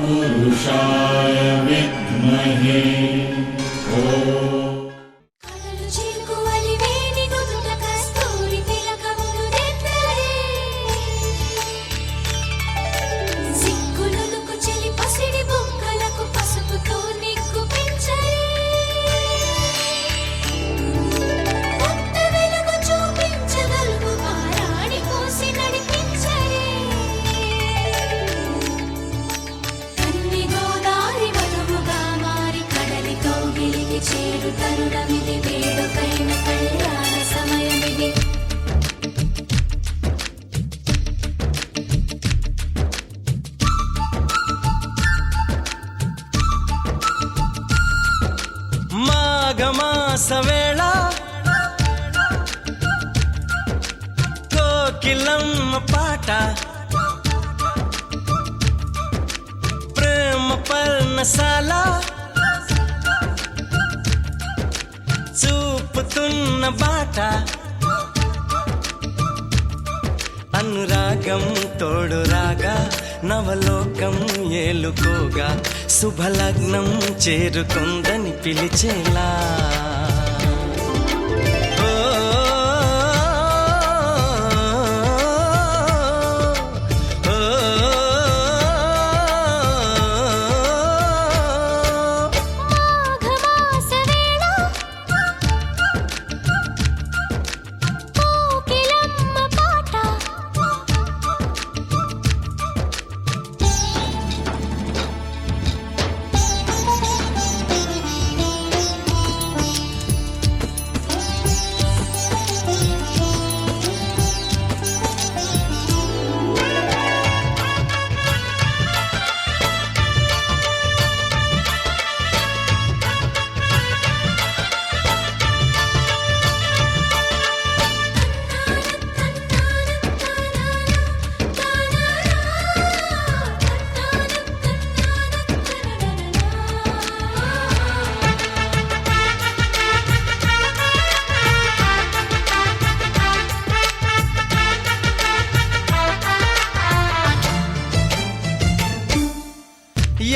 तत्पुरुषाय विद्महे మాఘమాసవేళ కోకిలమ్మ పాట ప్రేమ పర్ణశాల చూపుతున్న బాట అనురాగం తోడు రాగా నవలోకం ఏలుకోగా శుభలగ్నం చేరుకుందని పిలిచేలా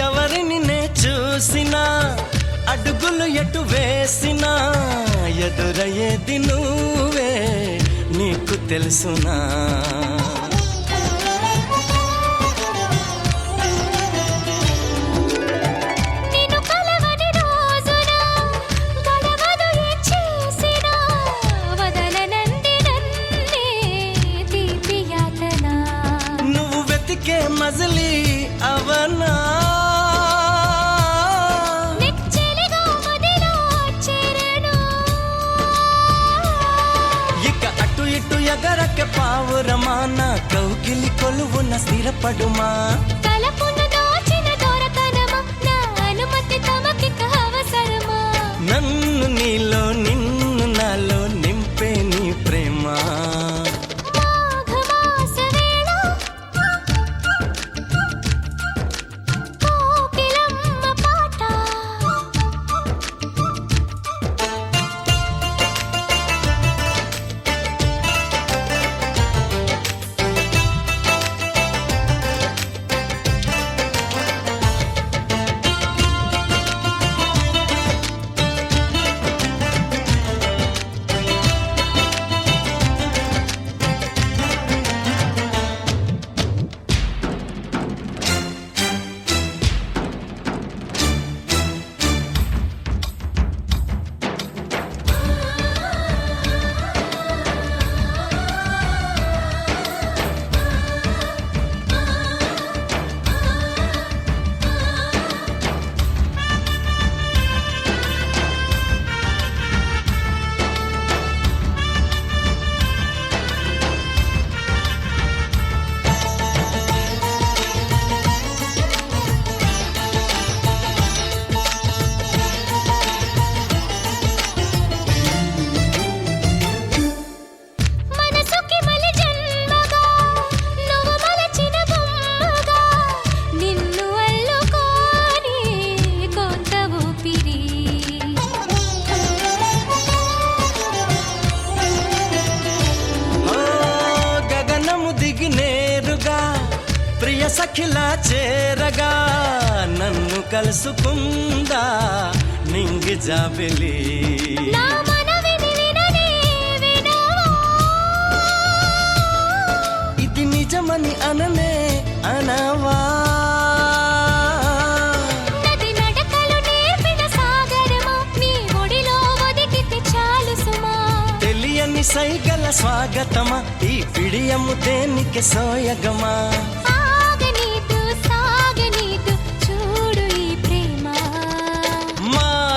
ఎవరిని నే చూసినా అడుగులు ఎటు వేసినా ఎదురయ్యేది నువ్వే నీకు తెలుసునా నువ్వు వెతికే మజిలీ అవనా ఎగరక పావురమాన కౌకిలి కొలువున స్థిరపడుమా నన్ను నీలో నిన్ను నాలో నింపే నీ ప్రేమ సఖిలా చేరగా నన్ను కలుసుకుందా నింగి జాబిలి ఇది నిజమని అననే అనవా తెలియని సైగల స్వాగతమా ఈ పిడియము దేనికి సోయగమా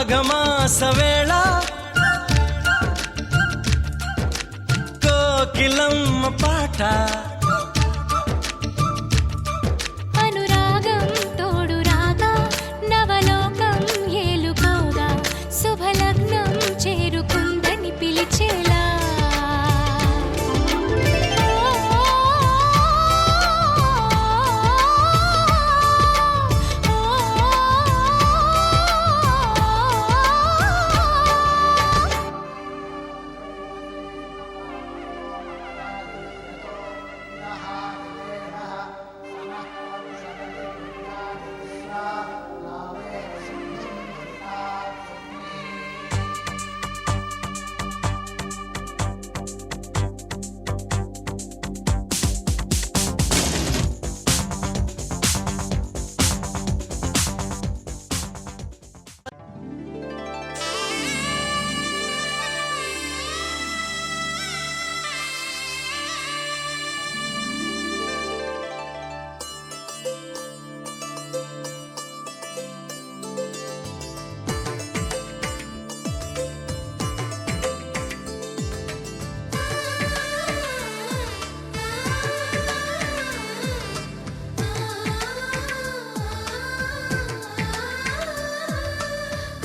మాఘమాసవేళ కోకిలమ్మ పాట అనురాగం తోడు రాగా నవలోకం ఏలుకోగా శుభలగ్నం చేరుకుందని పిలిచేలా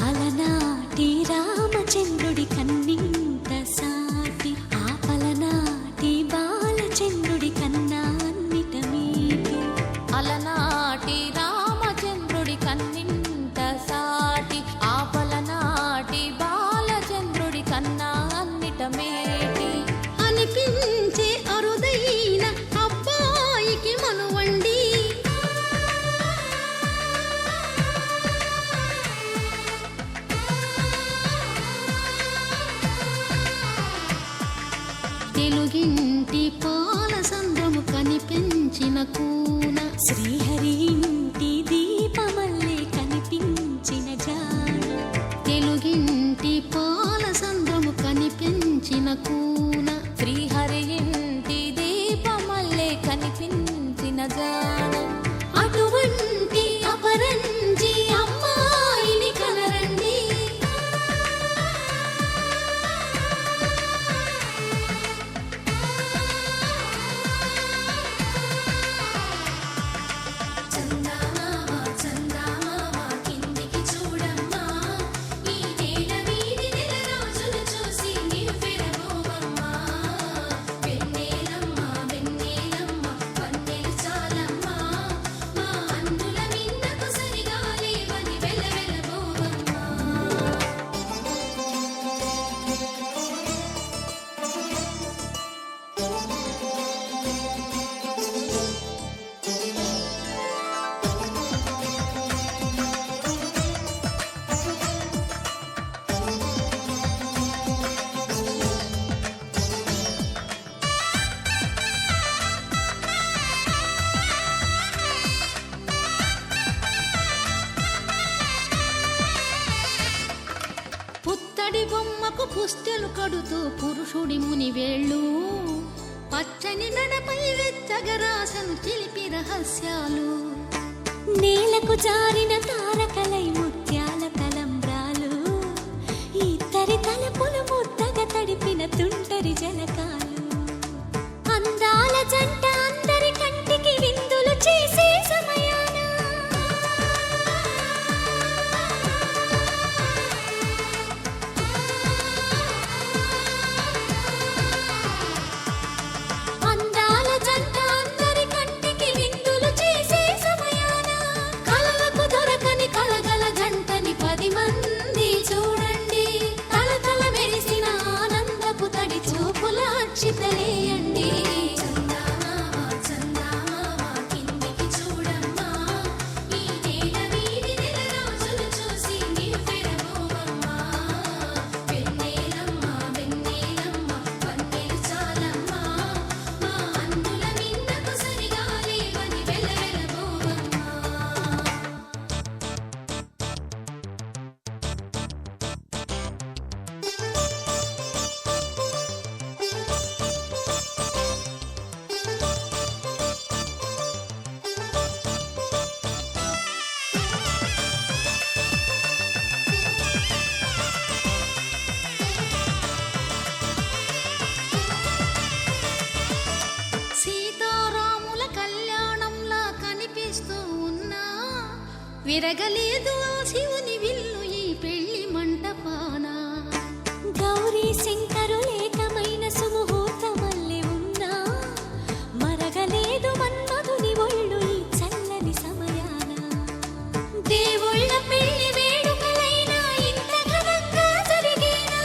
అలనాటి రామచంద్రుడి కన్నింత సాటి ఆపలనాటి బాలచంద్రుడి కన్నా అన్నిట మీటి అలనాటి రామచంద్రుడి కన్నింత సాటి ఆపలనాటి బాలచంద్రుడి కన్నా అన్నిట మేటి అనిపించే అరుదైన అబ్బాయికి మనువండి తెలుగింటి పాల సంద్రము కనిపించిన కూన శ్రీహరి ఇంటి దీపమల్లే కనిపించిన జాన తెలుగింటి పాల సంద్రము కనిపించిన కూన శ్రీహరి ఇంటి దీపమల్లే కనిపించిన జాన అటువంటి అపరంజి అమ్మాయిని కనరండి కిందికి చూడమ్మా ఈ నేల వీధి నెల రోజులు చూసి నివ్వెరబోవమ్మా వెన్నెలమ్మ వెన్నెలమ్మ వన్నెలు చాలమ్మా మా అందుల మిన్నకు సరిగా లేవని వెలవెలబోవమ్మా పుత్తడి బొమ్మకు పుస్తెలు కడుతూ పురుషుడి ముని వేళ్ళు పచ్చని నడపై వెచ్చగరాసను చిలిపి రహస్యాలు నేలకు జారిన తారకలై ముత్యాల తలంబ్రాలు ఇద్దరి తలపులు ముద్దగా తడిపిన తుంటరి జలకాలు అందాల జంట అందరి కంటికి విందులు చేసే సమయాన అందాల జంట అందరి కంటికి విందులు చేసే సమయాన కలలకు దొరకని కలగల విరగలేదు ఆ శివుని విల్లు ఈ పెళ్లి మంటపాన. గౌరీ శంకరు ఏకమైన సుముహూర్తమల్లె ఉన్నా మరగలేదు మన్మధుని ఒళ్ళు ఈ చల్లని సమయాన. దేవుళ్ళ పెళ్లి వేడుకలైనా ఇంత ఘనంగా జరిగేనా?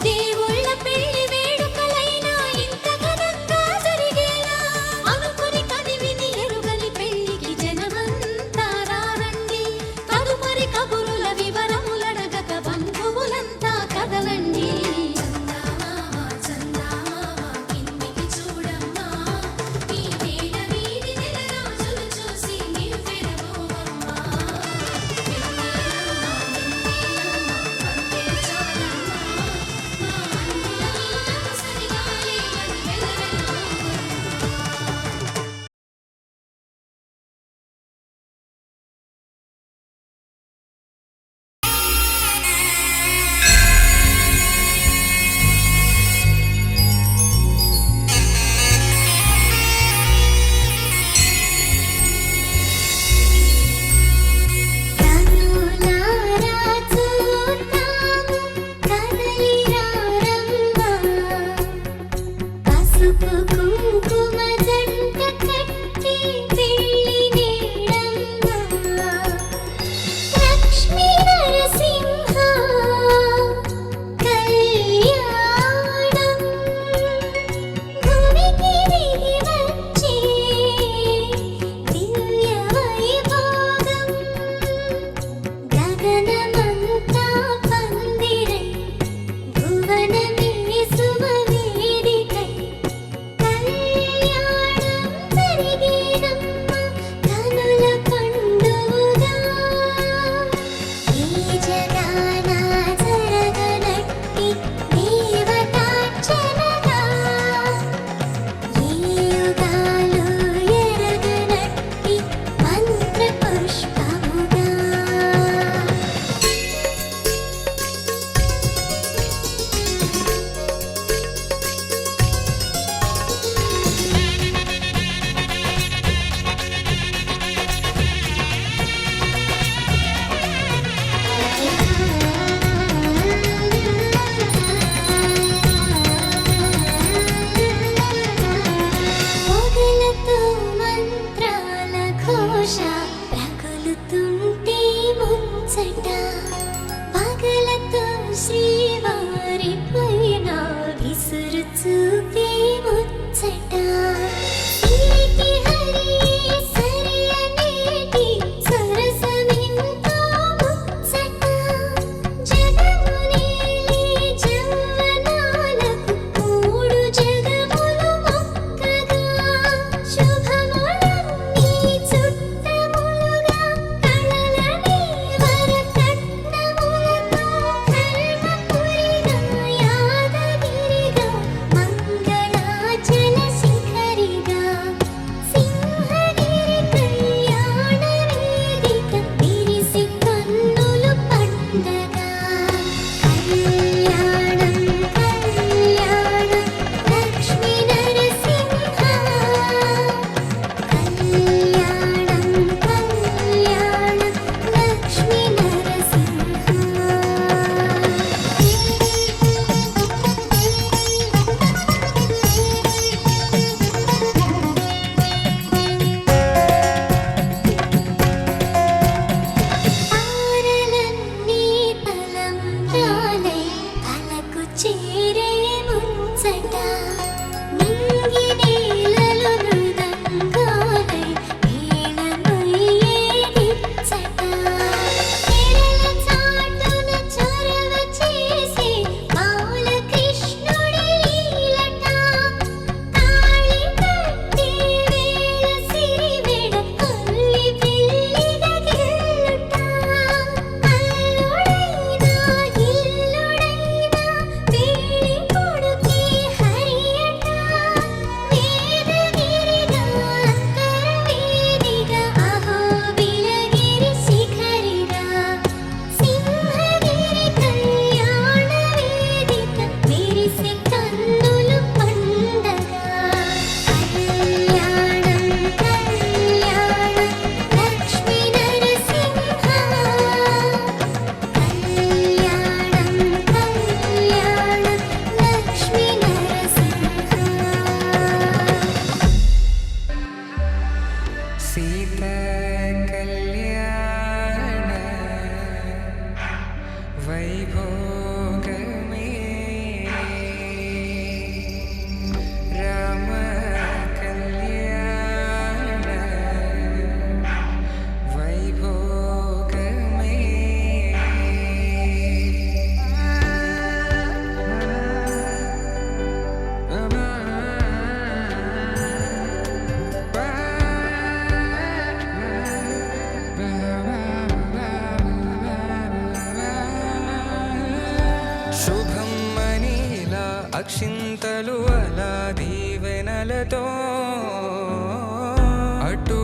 దేవుళ్ళ పెళ్లి వేడుకలైనా ఇంత ఘనంగా జరిగేనా? అనుకుని కనివిని ఎరుగని పెళ్లికి జనమంతా రారండి. తదుపరి కబురుల వివరములడగక బంధువులంతా కదలండి. చందమామ చందమామ కిందికి చూడమ్మా, ఈ వేళ వీధి నెల రోజులు చూసి నివ్వెరబోవమ్మా. వెన్నెలమ్మ వంతే చాలమ్మా, మా అన్నుల నీడకు సరిగాలే అది వెల్లవెల్లబోవమ్మా. కనులారా చూద్దాము కదలిరా రమ్మా, పసుపు కుంకుమ జంట కట్టి పెళ్లి నేడమ్మా. లక్ష్మీ నరసింహ కళ్యాణం భూమికి దిగి వచ్చే దివ్య వైభోగం. గగనమంతా పందిరై భువనమే సుమవేదికై కళ్యాణం జరిగేనమ్మా కనుల పండుగగా. ఈ జగాన జరగనట్టి దేవతార్చనగా, ఈ యుగాలు ఎరగనట్టి మంత్ర పుష్పముగా. పొగలతో మంత్రాల ఘోష రగులుతుంటే ముచ్చట, పగలతో శ్రీవారి పైన విసురు చూపే ముచ్చట. సిరికి హరి సరి అనేటి సరసమెంతో ముచ్చట, జగమునేలే జవ్వనాలకు మూడు జగములు మొక్కగా. శుభములన్నీ చుట్టములుగా కళలనే వరకట్నములతో ధర్మపు పూలతో అటు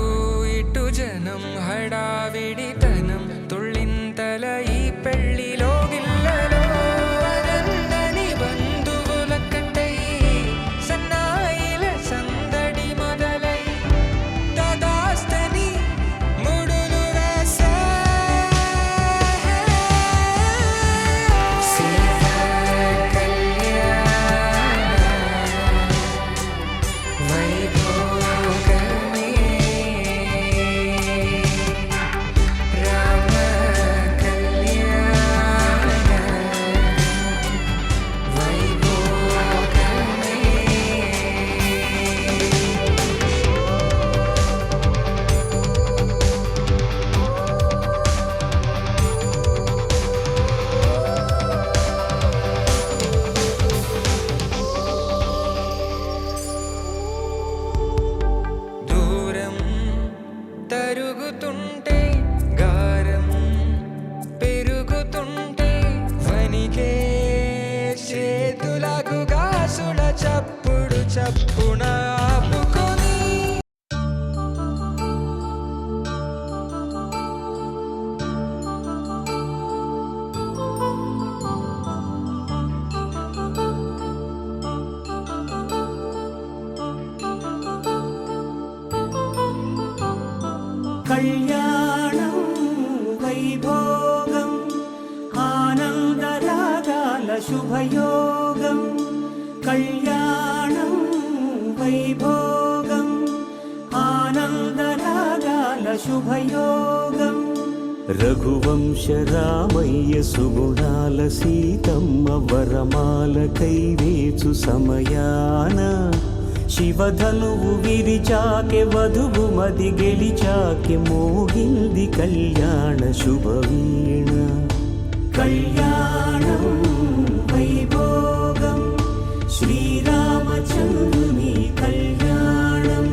ఇటు జనం హడావిడితనం తుళ్ళింతల ఈ పెళ్లిలో గిల్లలో అనందని బంధువుల కట్టై సన్నాయిల సందడి మొదలై దాదాస్తని ముడులు వేసే దూరం తరుగుతుంటే గారం పెరుగుతుంటే వనికే చేతులకు గాసుల చప్పుడు చప్పున ఆపుకొని కళ్యాణం వైభోగం ఆనందరాగాల శుభయోగం కళ్యాణం వైభోగం ఆనందరాగాల శుభయోగం రఘువంశ రామయ్య సుగుణాల సీతమ్మ వరమాల కైవేచు సమయాన శివధనువు విరిచాకె వధువు మది గెలిచాకె మోగింది కళ్యాణ శుభవీణ కళ్యాణం వైభోగం శ్రీరామచంద్రుని కళ్యాణం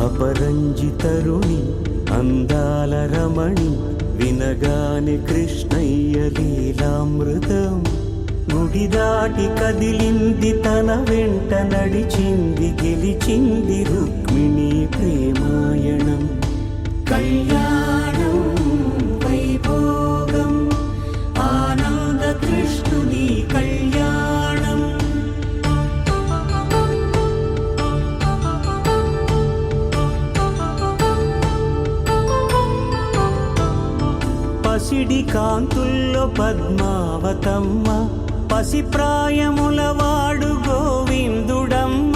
అపరంజి తరుణి అందాల రమణి వినగాని కృష్ణయ్య లీలామృతం గుడి దాటి కదిలింది తన వెంట నడిచింది గెలిచింది రుక్మిణి ప్రేమాయణం కళ్యాణం వైభోగం ఆనంద కృష్ణుని కళ్యాణం పసిడి కాంతుల్లో పద్మావతమ్మ పసిప్రాయముల వాడు గోవిందుడమ్మ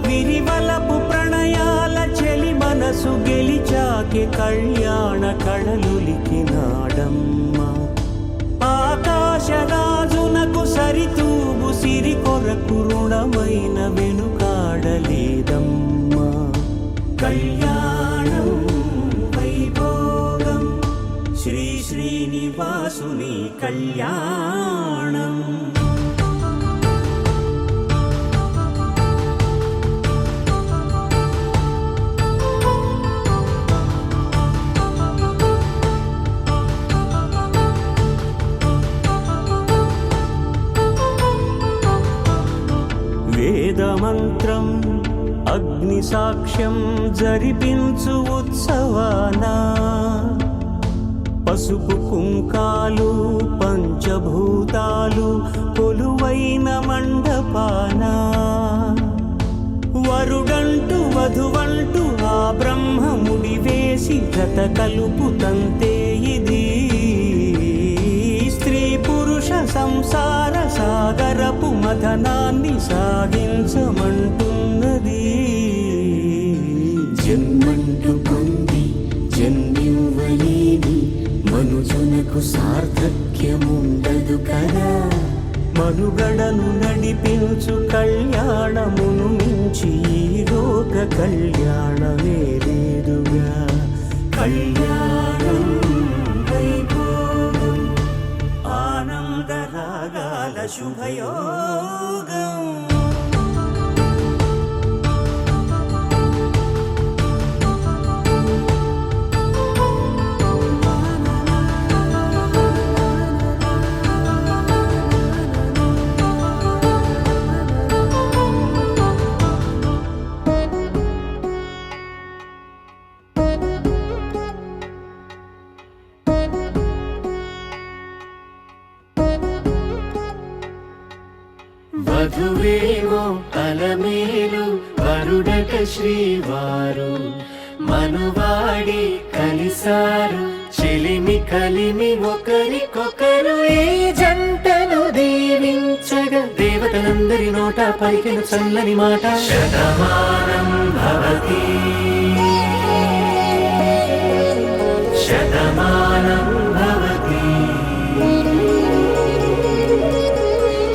విరివలపు ప్రణయాల చెలి మనసు గెలిచాకె కళ్యాణ కళలులికినాడమ్మ ఆకాశరాజునకు సరితూగు సిరి కొరకు రుణమైన వెనుకాడలేదమ్మా కళ్యాణం వైభోగం శ్రీ శ్రీనివాసుని కళ్యాణం వేదమంత్రం అగ్ని సాక్ష్యం జరిపించు ఉత్సవానా పసుపు కుంకాలు పంచభూతాలు కొలువైన మండపాన వరుడంటూ వధువంటూ ఆ బ్రహ్మముడి వేసి జత కలుపుతంతే ఇది స్త్రీ పురుష సంసార సాగరపు మథనాన్ని సాగించమంటున్నది జన్మంటూ పొంది జన్మివ్వలేని మనుజునకు సార్థక్యముండదు కదా మనుగడను నడిపించు కళ్యాణమును మించి ఈ లోక కళ్యాణమే లేదుగా కళ్యాణం వైభోగం ఆనందరాగాల శుభయోగం వధువేమో అలమేలు వరుడట శ్రీవారు మనువాడి కలిసారు చెలిమి కలిమి ఒకరికొకరు ఈ జంటను దీవించగా దేవతలందరి నోట పలికిన చల్లని మాట శతమానం భవతి శతమానం భవతి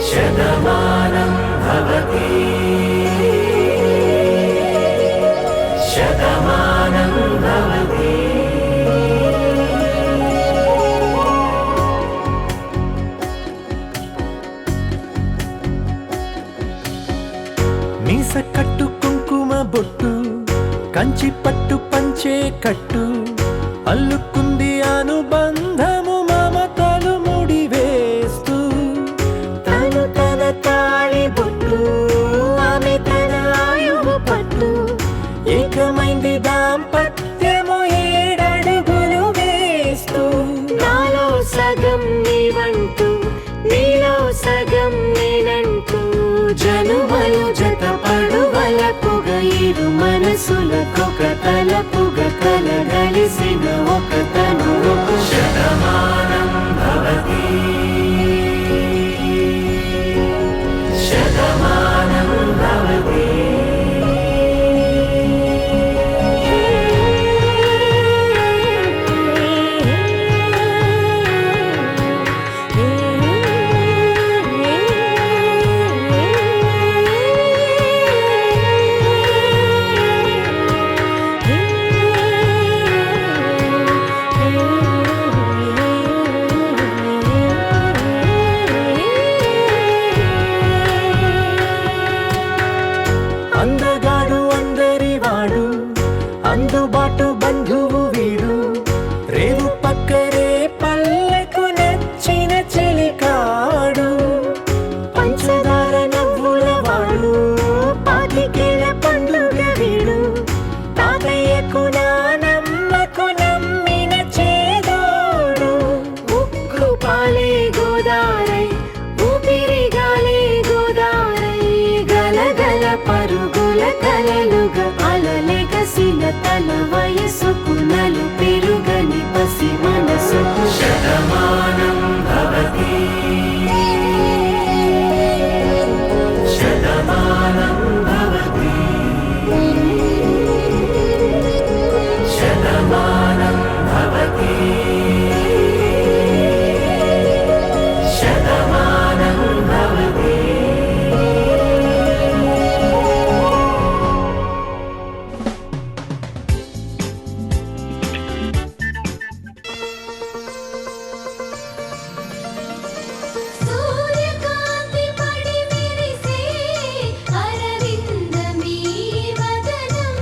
శతమానం భవతి శతమానం భవతి. మీస కట్టు కుంకుమ బొట్టు కంచి పట్టు పంచే కట్టు అల్లుకుంది అనుబంధము మమతలు ముడివేస్తూ తను తన తాళి బొట్టు ఆమె తన ఆయువు పట్టు ఏకమైంది దాంపత్యము 7 అడుగులు వేస్తూ నాలో సగం నీవంటూ నీలో సగం నేనంటూ జనుమలు జతపడువలపుగ ఇరు మనసులకొక తలపుగ కలగలిసిన ఒక తను శతమానం భవతి శతమానం భవతి. అందగాడు అందరివాడు అందుబాటు బంధువు వీడు రేవు పక్కరే పల్లెకు నచ్చిన చెలికాడు పంచదార నవ్వుల వాడు పాతికేల పండుగ వీడు తాతయ్యకు నానమ్మకు నమ్మిన చేదోడు ఉక్కు పాలే గోదారై ఊపిరి గాలే గోదారై గలగల పరుగుల కలలుగా అలలెగసిన తన వయసుకు నలు పెరుగని పసి మనసుకు శతమానం భవతి శతమానం భవతి శతమానం భవతి శతమానం భవతి. సూర్యకాంతి పడి మెరిసే అరవిందమీ వదనం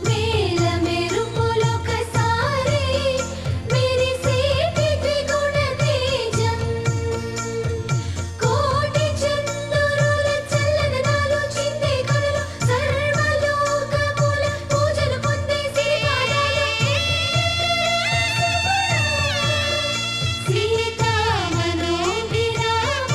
మేల మెరుపులొకసారి మెరిసేటి త్రిగుణ తేజం కోటి చంద్రుల చల్లదనాలు చిందే కలలు సర్వలోకముల పూజలు పొందే సీతామనోభిరామ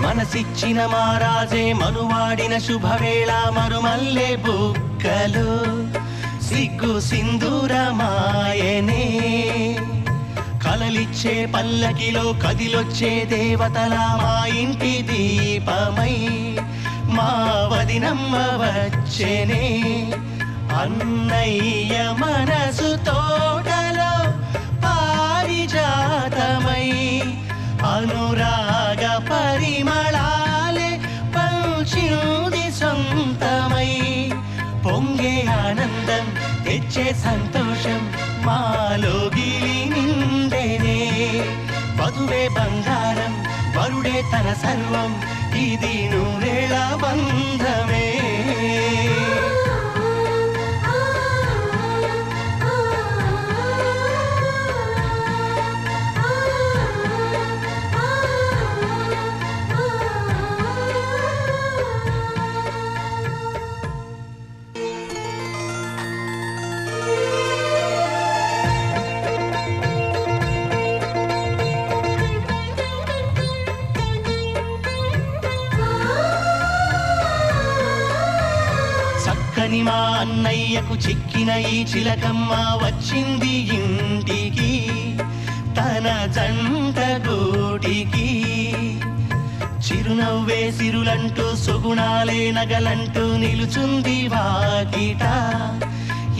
మనసిచ్చిన మారాజే మనువాడిన శుభవేళ మరుమల్లె బుక్కలు సిగ్గు సింధూరమాయనే కలలిచ్చే పల్లకిలో కదిలొచ్చే దేవతల మా ఇంటి దీపమై మా వదినమ్మ వచ్చేనే అన్నయ్య మనసు తోటలో పారిజాతమై అనురాగ పరిమళాలే పంచింది సొంతమై పొంగే ఆనందం తెచ్చే సంతోషం మాలోగిలి నిండేనే వధువే బంగారం వరుడే తన సర్వం ఇది నూరేళ్ళ బంధమే అన్నయ్యకు చిక్కిన ఈ చిలకమ్మ వచ్చింది ఇంటికి తన జంట గూటికి. చిరునవ్వే సిరులంటూ సుగుణాలే నగలంటూ నిలుచుంది వాకిట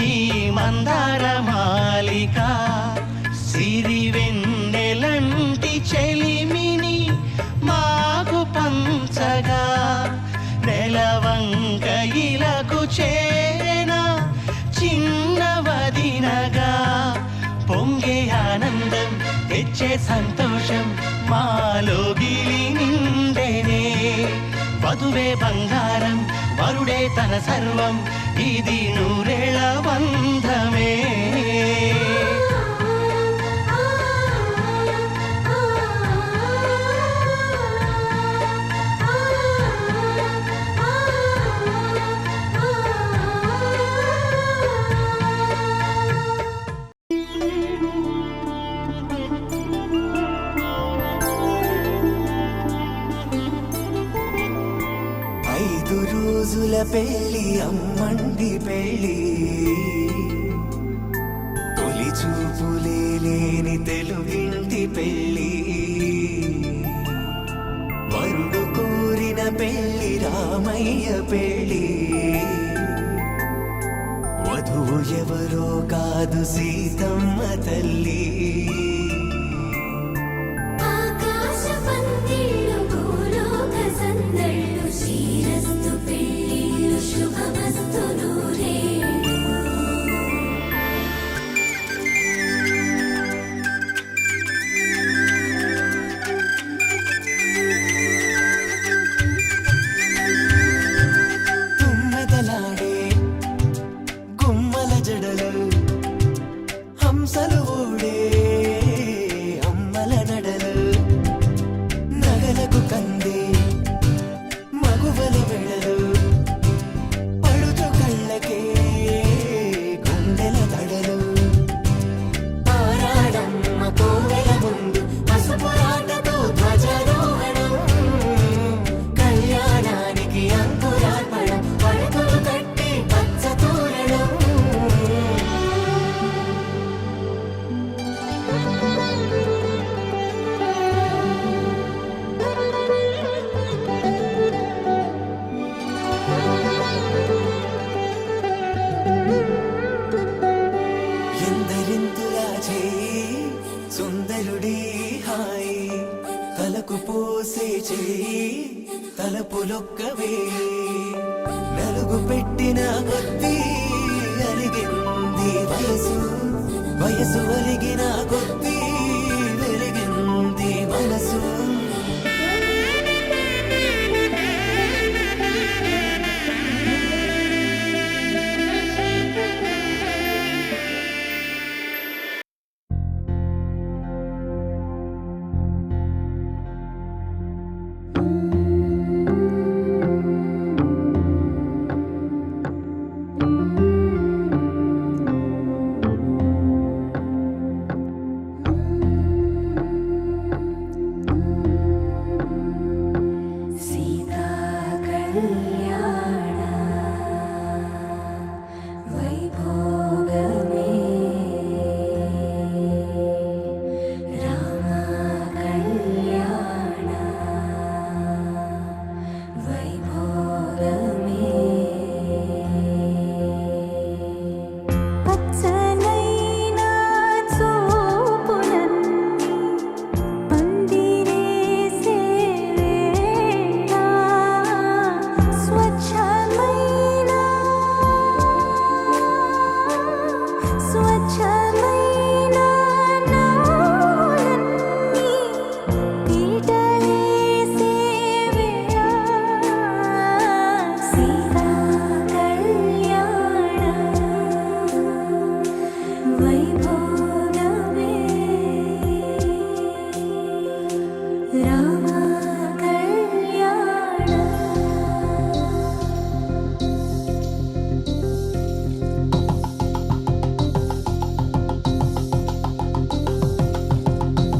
ఈ మందార మాలిక. సిరి వెన్నెలంటి చెలిమిని మాకు పంచగా నెలవంక ఇలకు చేన చిన్నవదినగా. పొంగే ఆనందం తెచ్చే సంతోషం మాలో గిలి నిండేనే. వధువే బంగారం వరుడే తన సర్వం ఇది నూరేళ్ల బంధమే. పెళ్ళి అమ్మండి పెళ్ళి తొలి చూపులే లేని తెలుగింటి పెళ్ళి. వరుడు కోరిన పెళ్ళి రామయ్య పెళ్ళి. వధువు ఎవరో కాదు సీతమ్మ తల్లి. తలపులొక్కవే నలుగు పెట్టిన కొద్దీ అలిగింది వయసు. వయసు అలిగిన కొద్దీ వెలిగింది మనసు.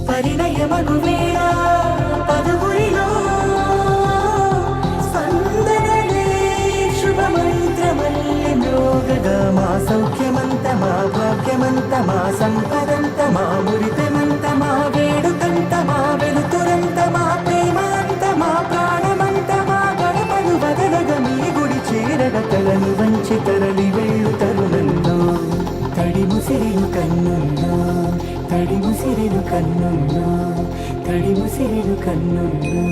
పరిణయమగువేళ పదుగురిలో స్పందనలే శుభమంత్రమల్లి మ్రోగ మా భాగ్యమంత మా సంపదంత మా మురిపెమంత మా వేడుకంత మా వెలుతురంత మా ప్రేమ అంత మా ప్రాణమంత మా గడపను వదలగ మీ గుడి చేరగ తలను వంచి తరలి వెళ్ళు తరుణంలో తడి ముసిరిను కన్నుల్లో తడి ముసిరిను కన్నుల్లో తడి ముసిరిను కన్నుల్లో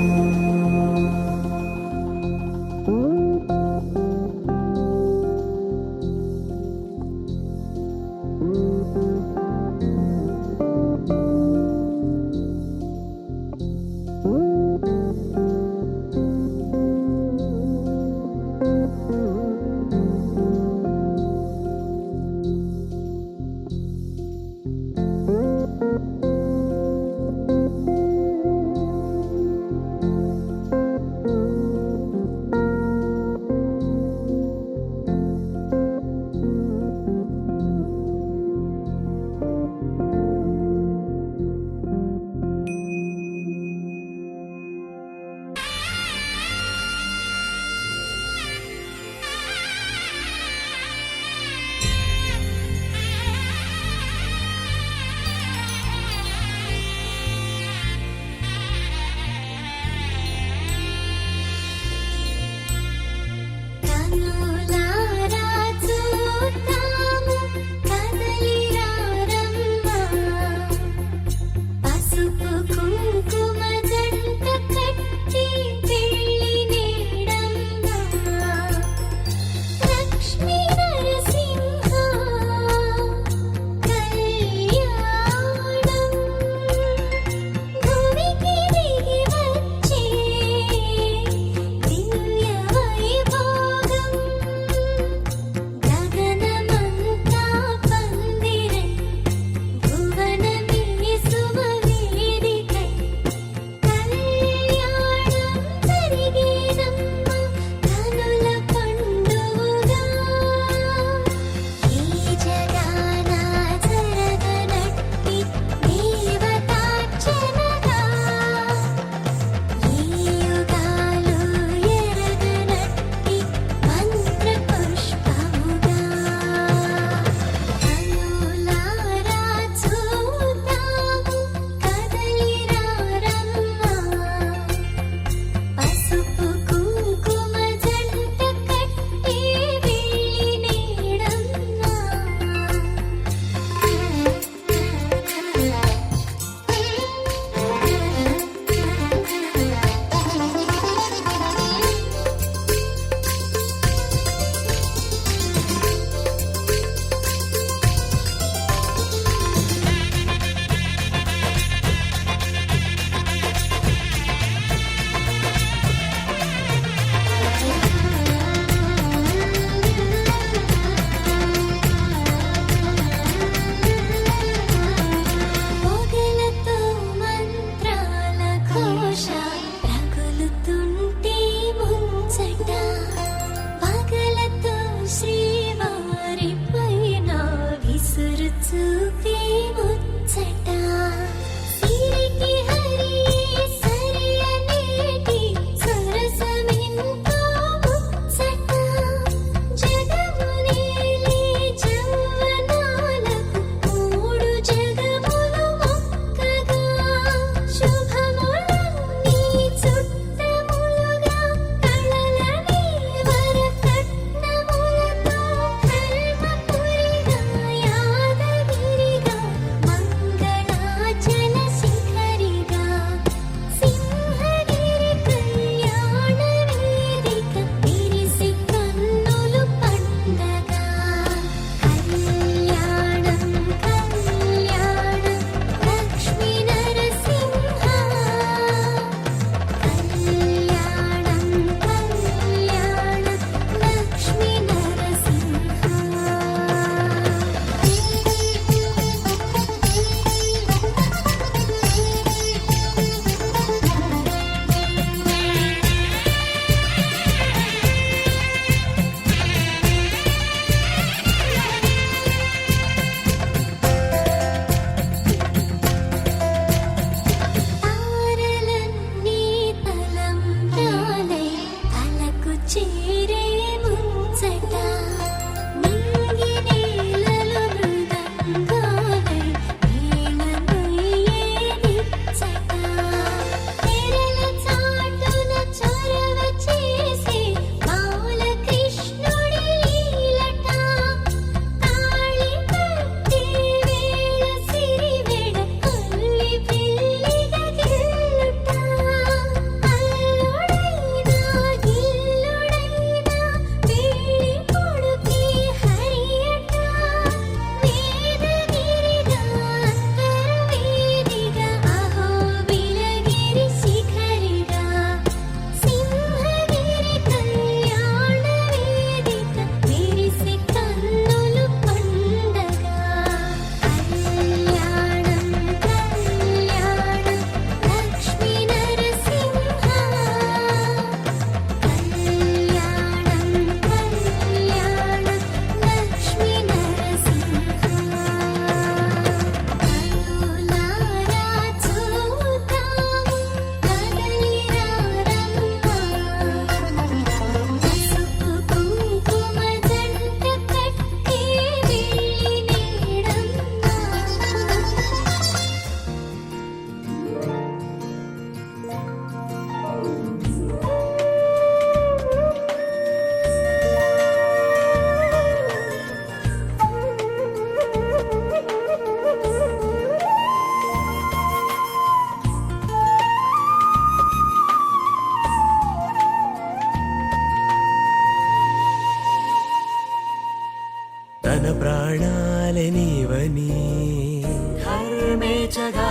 తేల్చగా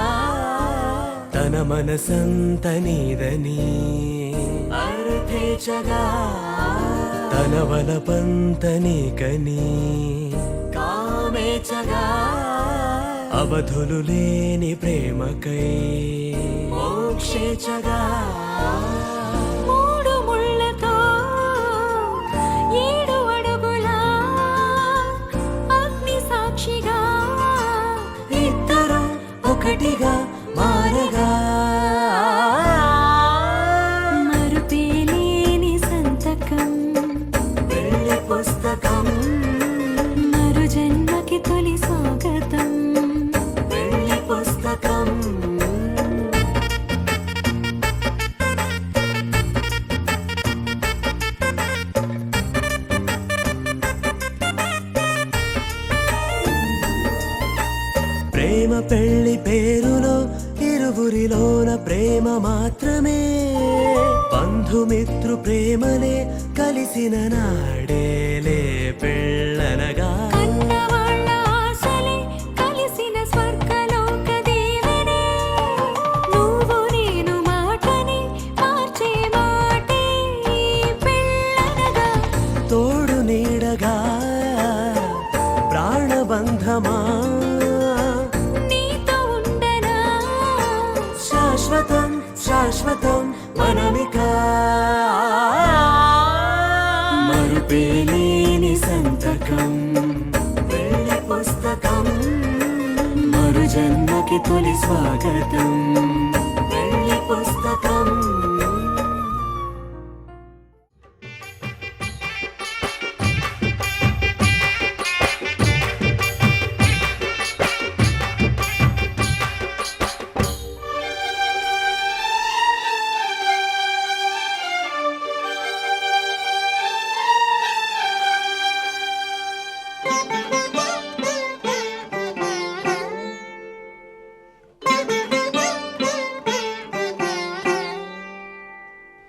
తన మనసంత నీదని అర్థేచగా తన వలపంత నీకని కామేచగా అవధులు లేని ప్రేమకై మోక్షేచగా మూడు ముళ్ళతో 7 అడుగుల అగ్ని సాక్షిగా ఇద్దరు ఒకటిగా మారగా మరుపేలేని సంతకం పెళ్లి పుస్తకం మరు జన్మకి తొలి స్వాగతం పెళ్లి పుస్తకం ప్రేమ పెళ్లి పేరులో ఇరువురిలోన ప్రేమ మాత్రమే బంధుమిత్రు ప్రేమలే కలిసిన నాడేలే పెళ్ళనగా కన్నవాళ్ళ ఆశలే కలిసిన స్వర్గలోక దేవనే నువ్వు నేను మాటని మార్చే మాటే పెళ్ళనగా తోడు నీడగా ప్రాణబంధమా నీతో ఉండనా శాశ్వతం శాశ్వతం మనమిక మరుపేలేని సంతకం పెళ్లి పుస్తకం మరు జన్మకి తొలి స్వాగతం పెళ్లి పుస్తకం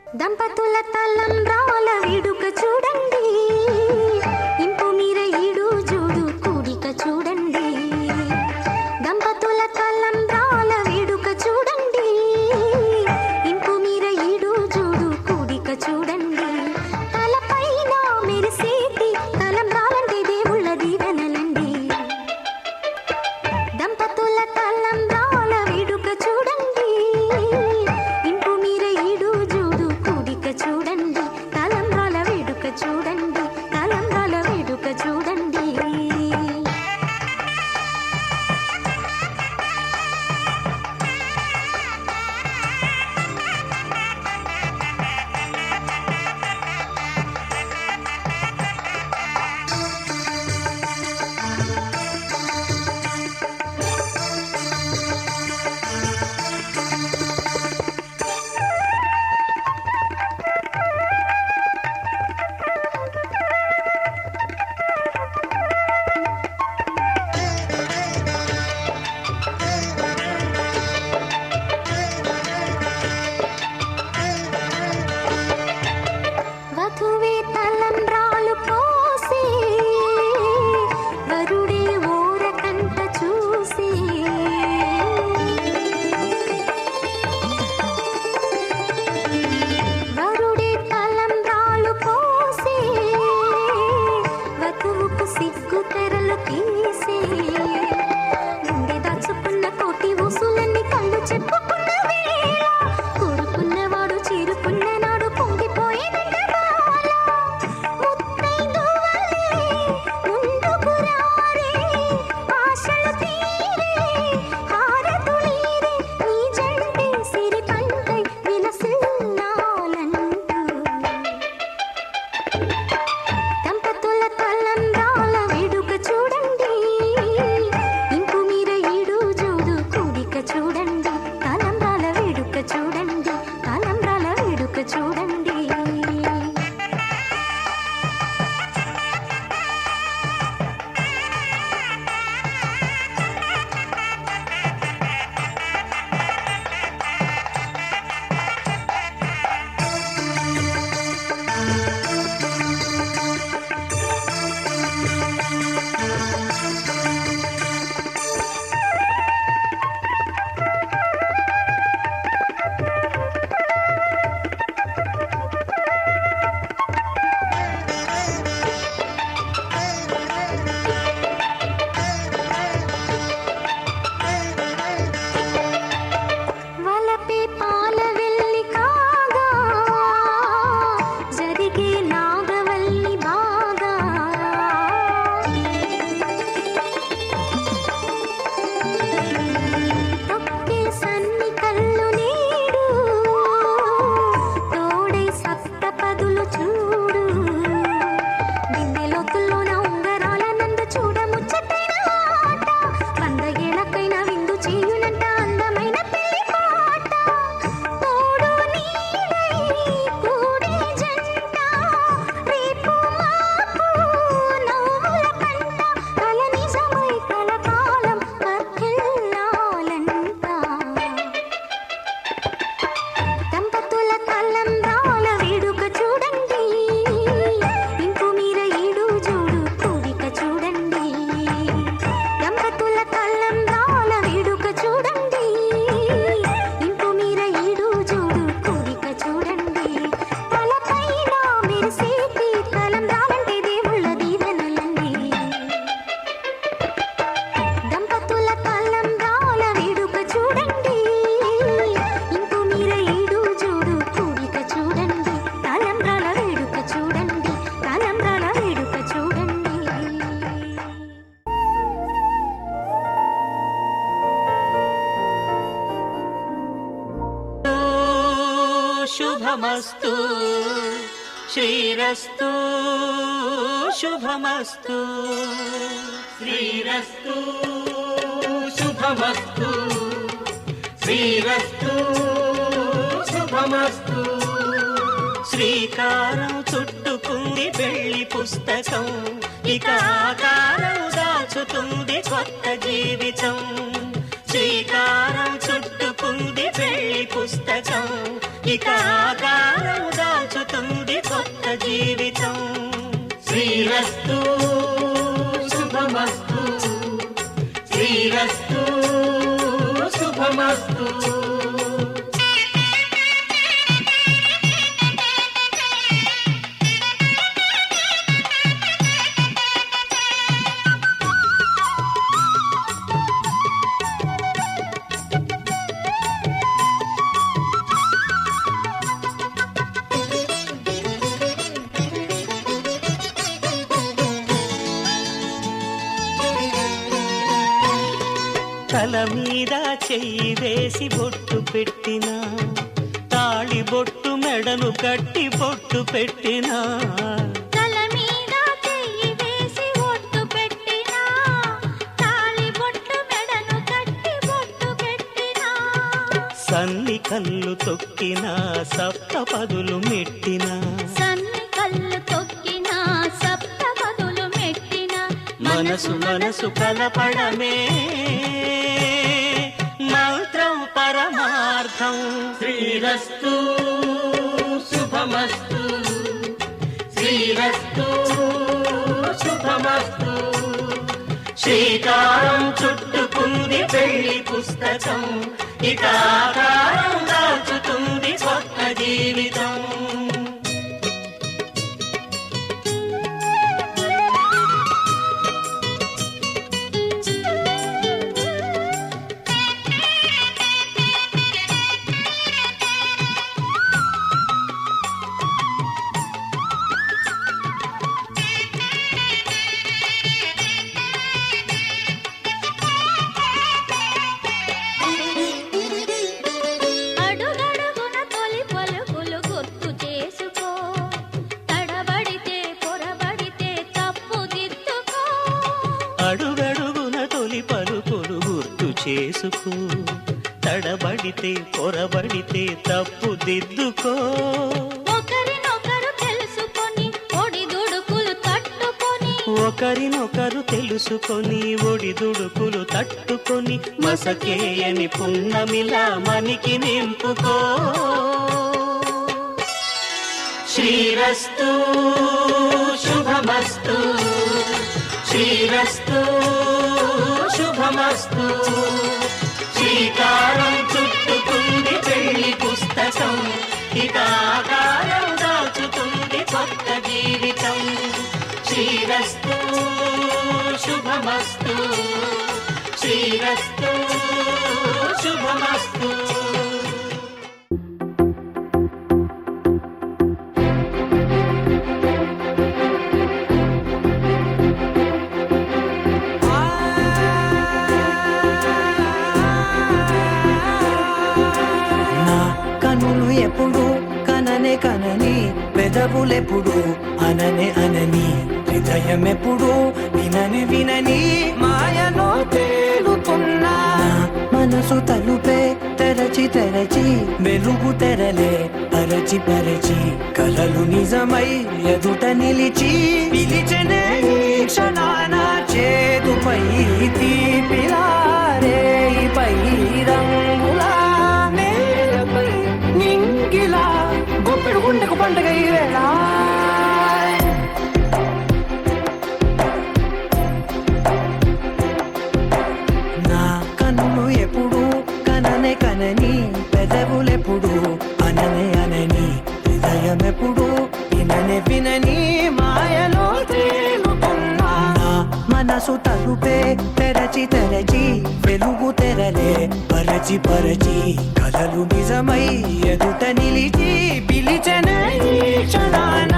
దంపతుల తలంబ్రాల వేడుక చూడండి ఇంపు మీర ఈడు జోడు కూడిక చూడండి దంపతుల తలంబ్రాల వేడుక చూడండి ఇంపు మీర ఈడు జోడు కూడిక చూడండి తలపైన మెరిసేటి తలంబ్రాలంటే దేవుళ్ళ దీవెనలండి దంపతుల తలంబ్రాల వేడుక చూడండి ఇంపు మీర ఈడు జోడు కూడిక చూడండి తలంబ్రాల వేడుక చూడండి తలంబ్రాల వేడుక చూడండి శుభమస్తు శ్రీరస్తు శుభమస్తు శ్రీరస్తు శుభమస్తు శ్రీరస్తు శుభమస్తు శ్రీకారం చుట్టుకుంది పెళ్లి పుస్తకం ఇక ఆకారం దాచుతుంది కొత్త జీవితం శ్రీకారం చుట్టుకుంది పెళ్లి పుస్తకం ఇక ఆకారం దాచుతుంది కొత్త జీవితం శ్రీరస్తు శుభమస్తు శ్రీరస్తు శుభమస్తు తల మీద చెయ్యి వేసి బొట్టు పెట్టినా తాళి బొట్టు మెడను కట్టి బొట్టు పెట్టినా తల మీద చెయ్యి వేసి ఒట్టు పెట్టినా తాళి బొట్టు మెడను కట్టి బొట్టు పెట్టినా సన్ని కళ్ళు తొక్కినా సప్త పదులు మెట్టినా సన్ని కళ్ళు తొక్కినా సప్త పదులు మెట్టినా మనసు మనసు కలపడమే మంత్రం పరమార్థం శ్రీరస్తు శుభమస్తు శ్రీరస్తు శుభమస్తు శ్రీకారం చుట్టుకుంది పెళ్లి పుస్తకం ఇక ఆకారం దాచుతుంది కొత్త జీవితం అడుగడుగున తొలి పలుకులు గుర్తు చేసుకో తడబడితే పొరబడితే తప్పు దిద్దుకో అడుగడుగున తొలి పలుకులు గుర్తు చేసుకో తడబడితే పొరబడితే తప్పు దిద్దుకో ఒకరినొకరు తెలుసుకొని ఒడిదుడుకులు తట్టుకొని ఒకరినొకరు తెలుసుకొని ఒడిదుడుకులు తట్టుకొని మసకేయని పున్నమిలా మనికి నింపుకో శ్రీరస్తు శుభమస్తు శ్రీరస్తు శుభమస్తు శ్రీకారం చుట్టుకుంది పెళ్లి పుస్తకం ఇక ఆకారం దాచుతుంది కొత్త జీవితం శ్రీరస్తు శుభమస్తు శ్రీరస్తు శుభమస్తు నా కనులు ఎప్పుడు కననే కనని పెదవులెప్పుడు అననే అనని హృదయం ఎప్పుడు వినని వినని మాయలో తేలుతున్నా మనసు తలుపే తెరచి తెరచి వెలుగు తెరలే పరచి పరచి కలలు నిజమై ఎదుట నిలిచి పిలిచనే ఈ క్షణాన చేతుపై తీపిలారే పై రంగులా నేలపై నింగిలా గొప్పెడు గుండెకు పండగ ఈ వేళ నా కన్ను ఎప్పుడు కననే కనని పెదవులెప్పుడు అననే అనని హృదయం ఎప్పుడు విననే వినని మాయలో తేలుతున్నా నా మనసు తలుపే తెరచి తెరచి వెలుగు తెరలే పరచి పరచి కలలు నిజమై ఎదుట నిలిచి పిలిచనే ఈ క్షణాన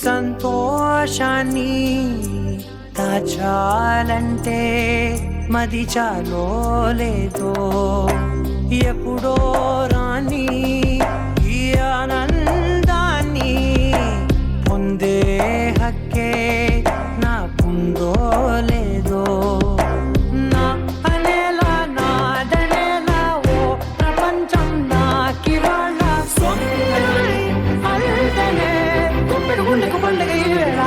సంతోషాన్ని దాచాలంటే మది చాలో లేదో ఎప్పుడో రాని ఈ ఆనందాన్ని పొందే హక్కే నాకుందో లేదో నా అనేలా నాదనేలా ఓ ప్రపంచం నాకివాళ అందనే గుప్పెడు గుండెకు పండుగ ఈ వేళ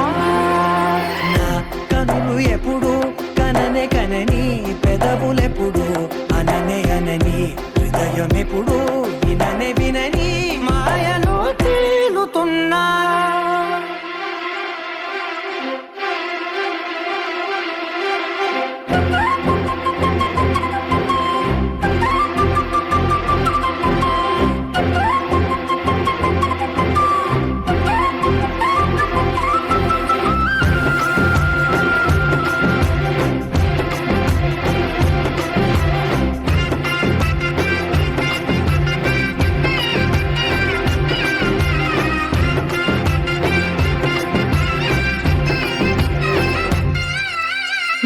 నా కనులు ఎప్పుడు కననే కనని పెదవులెప్పుడు అననే అనని హృదయం ఎప్పుడు విననే వినని మాయను తేలుతున్నా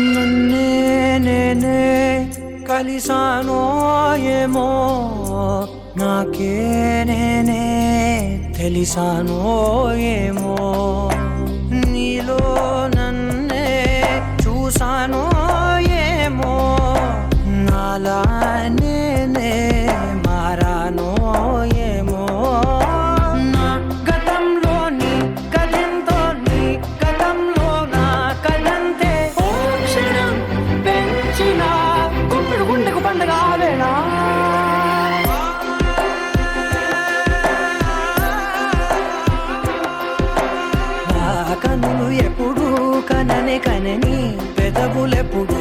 నన్నే నేనే కలిసానో ఏమో నాకే నేనే తెలిసానో ఏమో నీలో నన్నే చూసానో ఏమో నాలా నేనే మారానో ఏమో నా గతంలోని కథంతో నీ గతంలో నా కథంతే ఓ క్షణం పెంచిన గుప్పెడు గుండెకు పండుగ వేళ నా కనులు ఎప్పుడు కననే కనని పెదవులెప్పుడు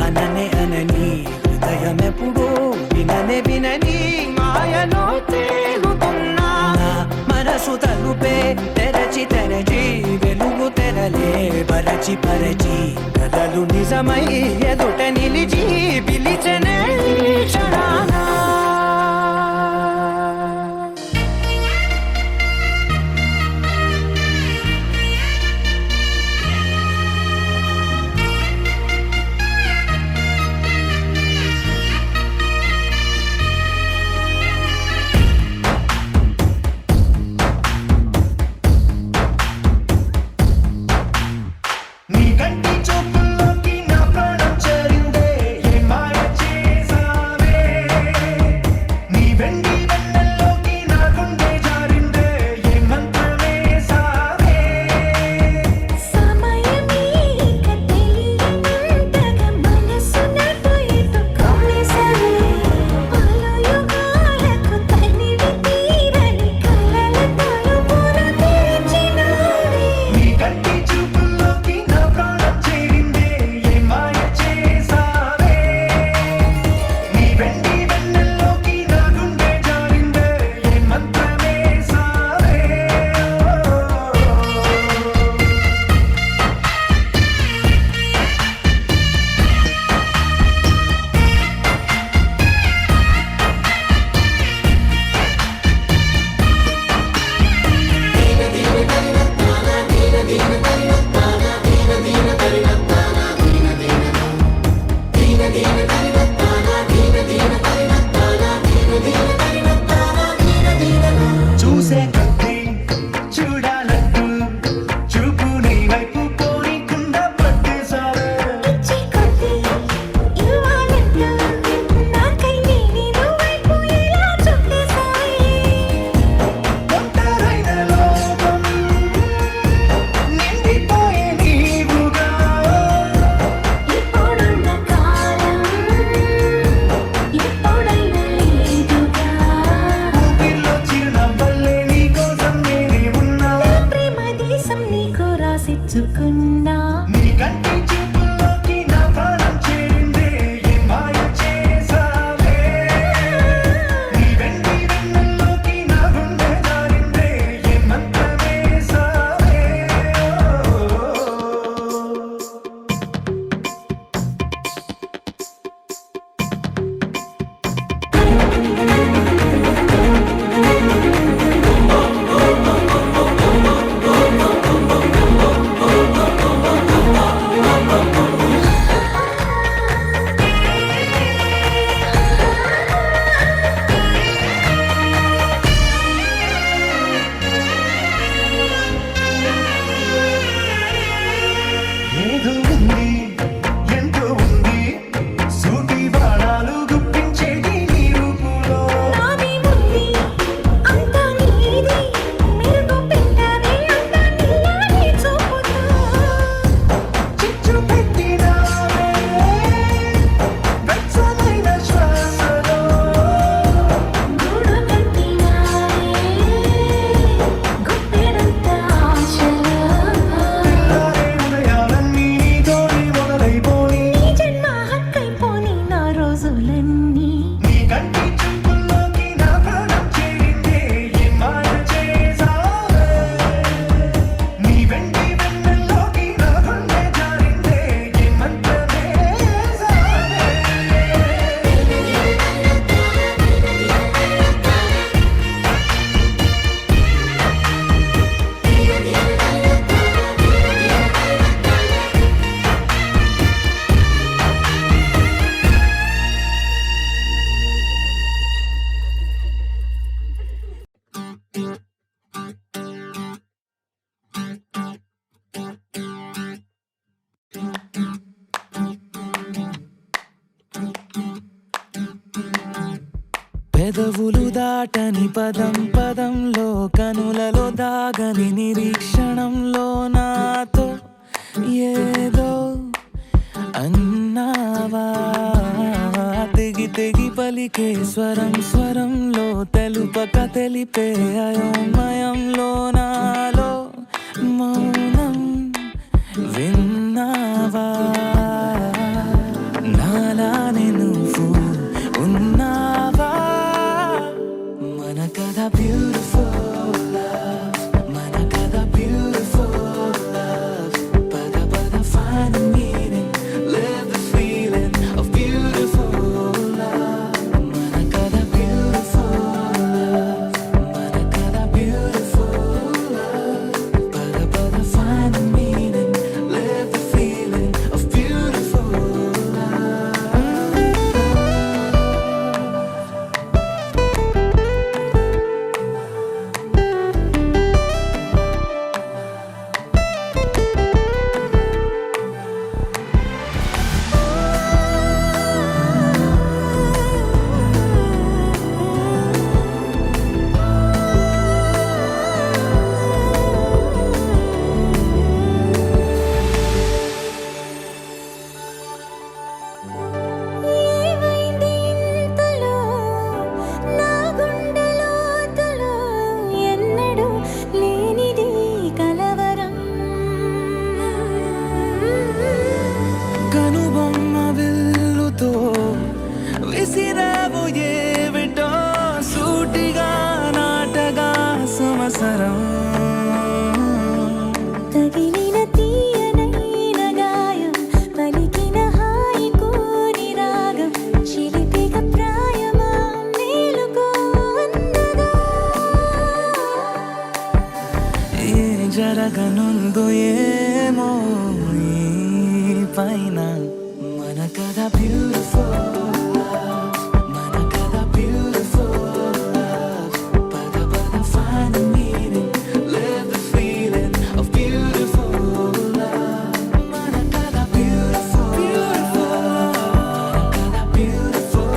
అననే అనని హృదయం ఎప్పుడు విననే వినని మాయలో తేలుతున్నా నా మనసు తలుపే తెరచి తెరచి వెలుగు తెరలే పరచి పరచి కథలు నిజమై ఎదుట నిలిచి పిలిచనే ఈ క్షణాన నీ కంటి చూపుల్లోకి నా ప్రాణం చేరిందే ఏ మాయ చేసావే నీ వెండి వెన్నెల్లోకి నా గుండె జారిందే ఏ మంత్రమే సావే సమయమే తెలియనంతగా మనసు నాతో ఎటు కొనేసావే పలుయుగాలకు తనివి తీరని కలల తలుపులు తెరిచినావే నీ కంటి చూపుల్లోకి నా ప్రాణం చేరిందే ఏ మాయ చేసావే నీ వెండి వెన్నెల్లోకి నా గుండె జారిందే ఏ మంత్రమే సావే చూసే కొద్దీ చూడాలంటూ చూపు నీ వైపు పోనీకుండా పట్టేశావే ఇచ్చి కొద్ది ఇవ్వాలంటూ నాకై నేనే నువ్వైపు ఇలా చుట్టేసావే ఒంటరైన లోకం నిండిపోయే నీవుగా ఇప్పుడున్న కాలం ఎప్పుడైనా లేదుగా ఊపిరిలో చిరునవ్వల్లే నీ కోసం నేనే ఉన్నా నా ప్రేమ దేశం నీకు రాసిచ్చుకున్నా నీ కంటి చూపుల్లోకి నా ప్రాణం చేరిందే ఏ మాయ చేసావే నీ వెండి వెన్నెల్లోకి నా గుండె జారిందే ఏ మంత్రమే సావే ఆ పెదవులు దాటని పదం పదంలో కనులలో దాగని నిరీక్షణంలో నాతో ఏదో అన్నావా తెగి తెగి పలికే స్వరం స్వరంలో తెలుపక తెలిపే అయోమయంలో నాలో మౌనం విన్నావా నాలానే నువ్వు ఉన్నావా మన కథ బ్యూటిఫుల్ మన కథ బ్యూటిఫుల్ పద పద find the meaning live the feeling of beautiful మన కథ beautiful మన కథ beautiful పద పద find the meaning live the feeling of beautiful ఏమైంది ఇంతలో నా గుండెలోతులో ఎన్నడూ లేనిది కలవరం కనుబొమ్మ విల్లుతో విసిరావు ఏవిటో సూటిగా నాటగా సమసరం తగిలిన తీయనైన గాయం పలికిన హాయి కోరి రాగం చిలిపిక ప్రాయమా మేలుకో అన్నదా ఏ జరగనుందో ఏమో ఈ పైన మన కథ బ్యూటిఫుల్ మన కథ బ్యూటిఫుల్ పద పద find the meaning live the feeling of beautiful మన కథ beautiful మన కథ beautiful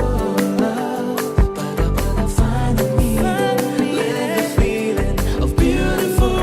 పద పద find the meaning live the feeling of beautiful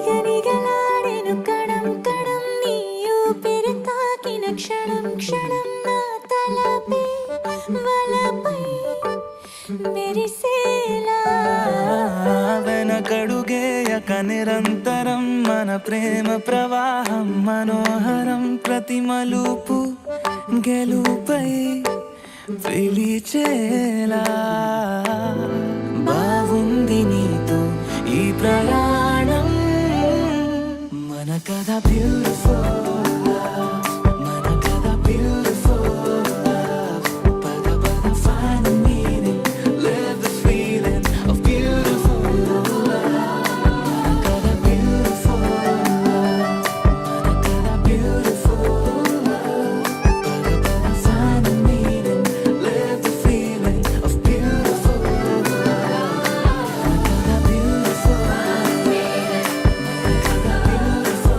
నిగనిగలాడెను కణం కణం నీ ఊపిరి తాకిన క్షణం క్షణం నా తలపై వలపై మెరిసేలా వెనకడుగేయక నిరంతరం మన ప్రేమ ప్రవాహం మనోహరం ప్రతి మలుపు గెలుపై పిలిచేలా బాగుంది నీతో ఈ ప్రయాణం మన కథ బ్యూటిఫుల్ మన కథ బ్యూటిఫుల్ పద పద find the meaning live the feeling of beautiful మన కథ beautiful మన కథ beautiful పద పద find the meaning live the feeling of beautiful మన కథ beautiful మన కథ beautiful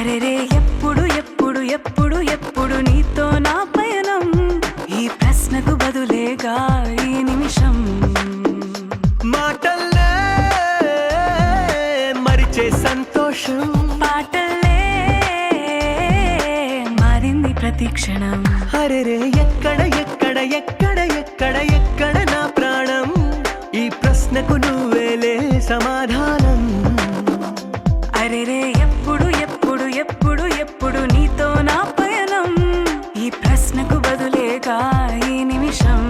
అరెరే ఎప్పుడు ఎప్పుడు ఎప్పుడు ఎప్పుడు నీతో నా పయనం ఈ ప్రశ్నకు బదులేగా ఈ నిమిషం మాటల్లే మరిచే సంతోషం పాటలే మారింది ప్రతి క్షణం అరెరే ఎక్కడ ఎక్కడ ఎక్కడ ఎక్కడ ఎక్కడ నా ప్రాణం ఈ ప్రశ్నకు నువ్వేలే సమాధానం అరెరే ఎప్పుడు ఎప్పుడు ఎప్పుడు ఎప్పుడు నీతో నా పయనం ఈ ప్రశ్నకు బదులేగా ఈ నిమిషం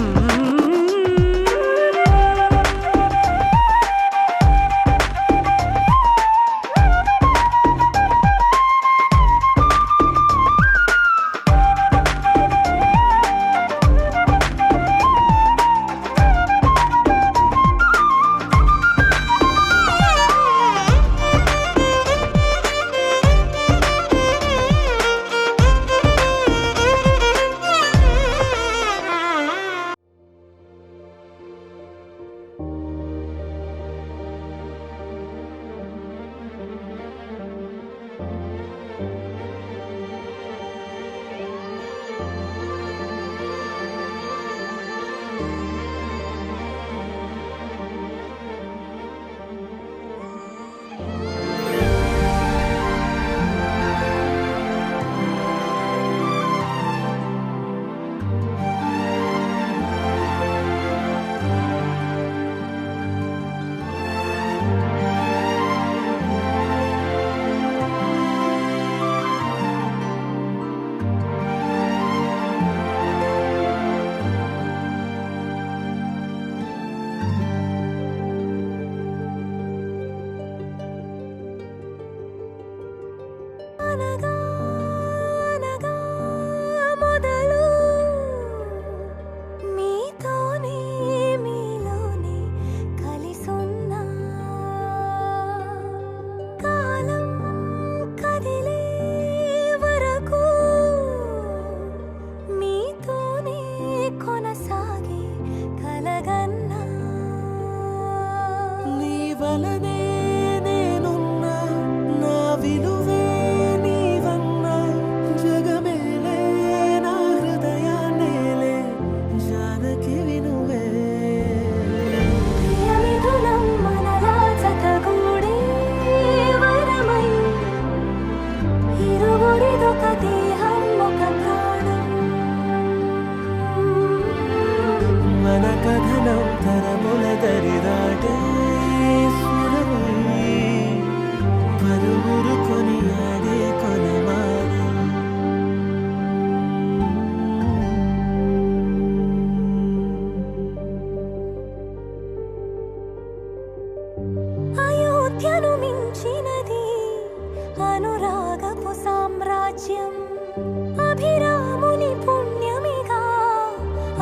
అభిరాముని పుణ్యమిగా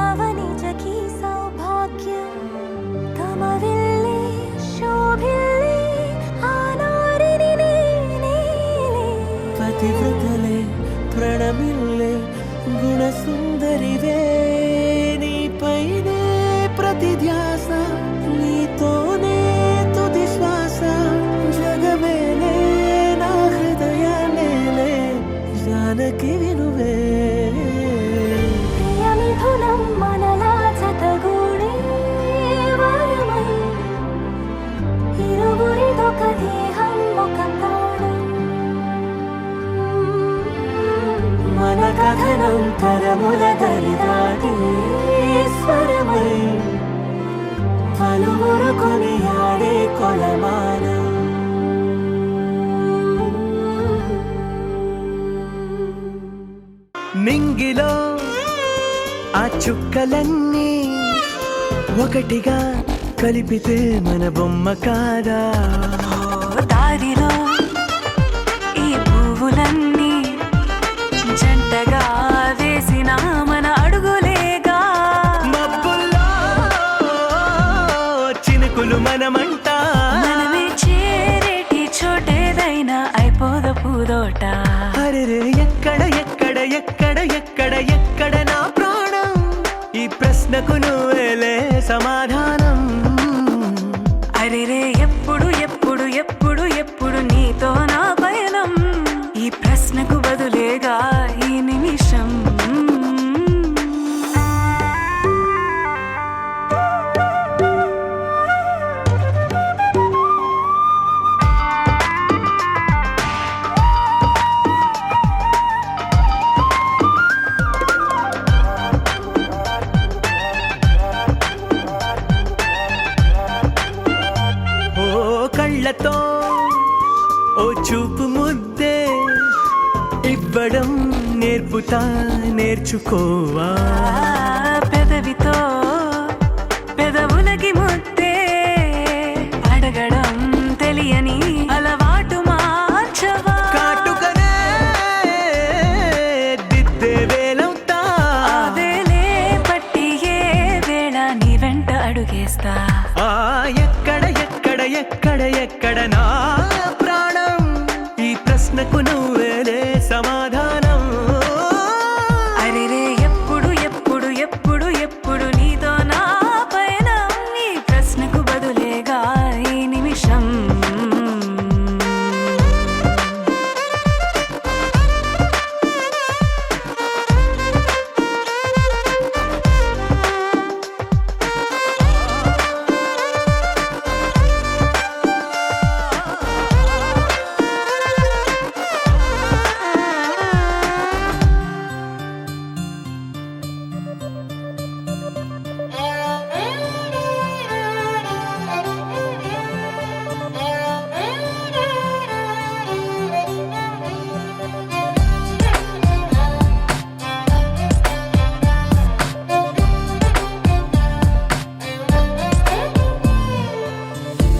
అవనిజకి సౌభాగ్యం తమవిల్లే శోభిల్లే ఆనారిని నేనేలే పతివ్రతలే ప్రణమిల్లే గుణసుందరివే నీపైనే ప్రతి ధ్యాస నీతోనే తుది శ్వాస జగమేలే నా హృదయానేలే జానకి వినువే ప్రియమిథునం మనలా జతగూడే వరమై ఇరువురిదొక దేహం ఒక ప్రాణం మన కథనం తరముల దరిదాటి స్వరమై పలువురు కొనియాడే కొలమానం నింగిలో ఆ చుక్కలన్నీ ఒకటిగా కలిపితే మన బొమ్మ కాదా దారిలో ఈ పువ్వులన్నీ జంటగా వేసిన మన అడుగులేగా మబ్బుల్లో చినుకులు మనమంట మనమే చేరేటి చోటేదైనా అయిపోద పూదోట అరెరే ఎక్కడ ఎక్కడ ఎక్కడ ఎక్కడ ఎక్కడ నా ప్రాణం ఈ ప్రశ్నకు నువ్వేలే సమాధానం అరెరే ఎప్పుడు ఎప్పుడు ఎప్పుడు ఎప్పుడు ముద్దివ్వడం నేర్పుతా నేర్చుకోవా పెదవితో పెదవులకి ముద్దే అడగడం తెలియని అలవాటు మార్చవా కాటుకనే దిద్దే వేలవుతా ఆ వేలే పట్టి ఏ వేళ నీ వెంట అడుగేస్తా ఆ ఎక్కడ ఎక్కడ ఎక్కడ ఎక్కడ నా ప్రాణం ఈ ప్రశ్నకు నువ్వేలే సమాధానం అరెరే ఎప్పుడు ఎప్పుడు ఎప్పుడు ఎప్పుడు నీతో నా పయనం ఈ ప్రశ్నకు బదులేగా ఈ నిమిషం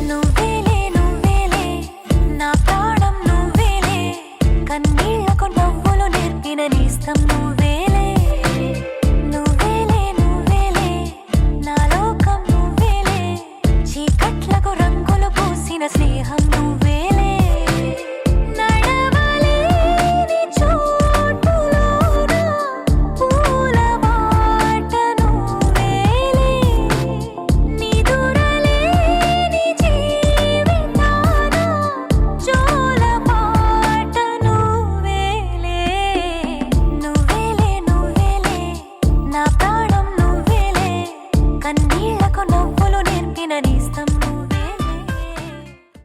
నువ్వేలే నువ్వేలే నా ప్రాణం నువ్వేలే కన్నీళ్లకు నవ్వులు నేర్పిన నేస్తం నువ్వే